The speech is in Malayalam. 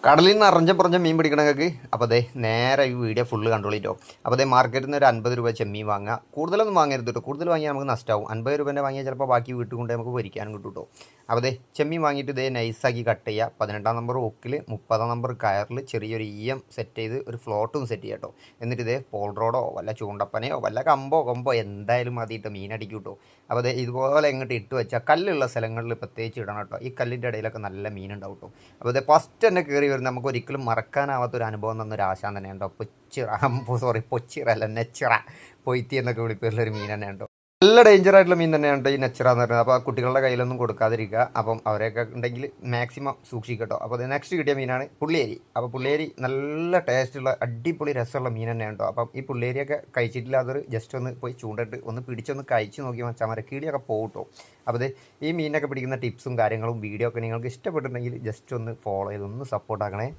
കടലിൽ നിന്ന് അറിഞ്ഞ മീൻ പിടിക്കണമെങ്കിൽ അപ്പോൾ അതേ നേരെ ഈ വീഡിയോ ഫുള്ള് കണ്ടോളിട്ടോ. അപ്പോൾ അതേ മാർക്കറ്റിൽ നിന്ന് ഒരു 50 രൂപ ചെമ്മീൻ വാങ്ങുക. കൂടുതലൊന്നും വാങ്ങരുത് കേട്ടോ. കൂടുതൽ വാങ്ങിയാൽ നമുക്ക് നഷ്ടമാവും. 50 രൂപേൻ്റെ വാങ്ങിയാൽ ചിലപ്പോൾ ബാക്കി വീട്ടിൽ കൊണ്ട് നമുക്ക് പൊരിക്കാനും കിട്ടും കേട്ടോ. അപ്പോൾ അതേ ചെമ്മീൻ വാങ്ങിയിട്ട് ഇതേ നൈസാക്കി കട്ട് ചെയ്യുക. 18 നമ്പർ ഒക്കിൽ 30 നമ്പർ കയറിൽ ചെറിയൊരു സെറ്റ് ചെയ്ത് ഒരു ഫ്ലോട്ടും സെറ്റ് ചെയ്യുക കേട്ടോ. എന്നിട്ട് ഇതേ പോൾ റോഡോ വല്ല ചൂണ്ടപ്പനയോ വല്ല കൊമ്പോ എന്തായാലും മതിയിട്ട് മീനടിക്കും കേട്ടോ. അപ്പോൾ അതേ ഇതുപോലെ ഇങ്ങോട്ട് ഇട്ട് വെച്ചാൽ കല്ലുള്ള സ്ഥലങ്ങളിൽ പ്രത്യേകിച്ച് ഇടണം കേട്ടോ. ഈ കല്ലിൻ്റെ ഇടയിലൊക്കെ നല്ല മീനുണ്ടാവും കേട്ടോ. അപ്പോൾ അതേ ഫസ്റ്റ് തന്നെ കയറി വരുന്നത് നമുക്ക് ഒരിക്കലും മറക്കാനാവാത്തൊരു അനുഭവം തന്നൊരു ആശാൻ തന്നെയാണ് കേട്ടോ. പൊച്ചിറ അല്ല നെച്ചിറ പൊയ്ത്തി എന്നൊക്കെ വിളിപ്പേരുള്ളൊരു മീൻ തന്നെയാണ് കേട്ടോ. നല്ല ഡേഞ്ചർ ആയിട്ടുള്ള മീൻ തന്നെയാണ് ഈ നെച്ചിറ എന്ന് പറയുന്നത്. അപ്പോൾ കുട്ടികളുടെ കയ്യിലൊന്നും കൊടുക്കാതിരിക്കുക. അപ്പം അവരെയൊക്കെ ഉണ്ടെങ്കിൽ മാക്സിമം സൂക്ഷിക്കട്ടോ. അപ്പോൾ അത് നെക്സ്റ്റ് കിട്ടിയ മീനാണ് പുള്ളിയേരി. അപ്പോൾ പുള്ളിയേരി നല്ല ടേസ്റ്റുള്ള അടിപൊളി രസമുള്ള മീൻ തന്നെയാണ് കേട്ടോ. അപ്പം ഈ പുള്ളിയേരിയൊക്കെ കഴിച്ചിട്ടില്ലാത്തവർ ജസ്റ്റ് ഒന്ന് പോയി ചൂണ്ടിട്ട് ഒന്ന് പിടിച്ചൊന്ന് കഴിച്ച് നോക്കി വെച്ചാൽ മതി. കീടിയൊക്കെ പോകട്ടോ. അപ്പോൾ അത് ഈ മീനൊക്കെ പിടിക്കുന്ന ടിപ്സും കാര്യങ്ങളും വീഡിയോ ഒക്കെ നിങ്ങൾക്ക് ഇഷ്ടപ്പെട്ടിട്ടുണ്ടെങ്കിൽ ജസ്റ്റ് ഒന്ന് ഫോളോ ചെയ്ത് ഒന്ന് സപ്പോർട്ടാക്കണേ.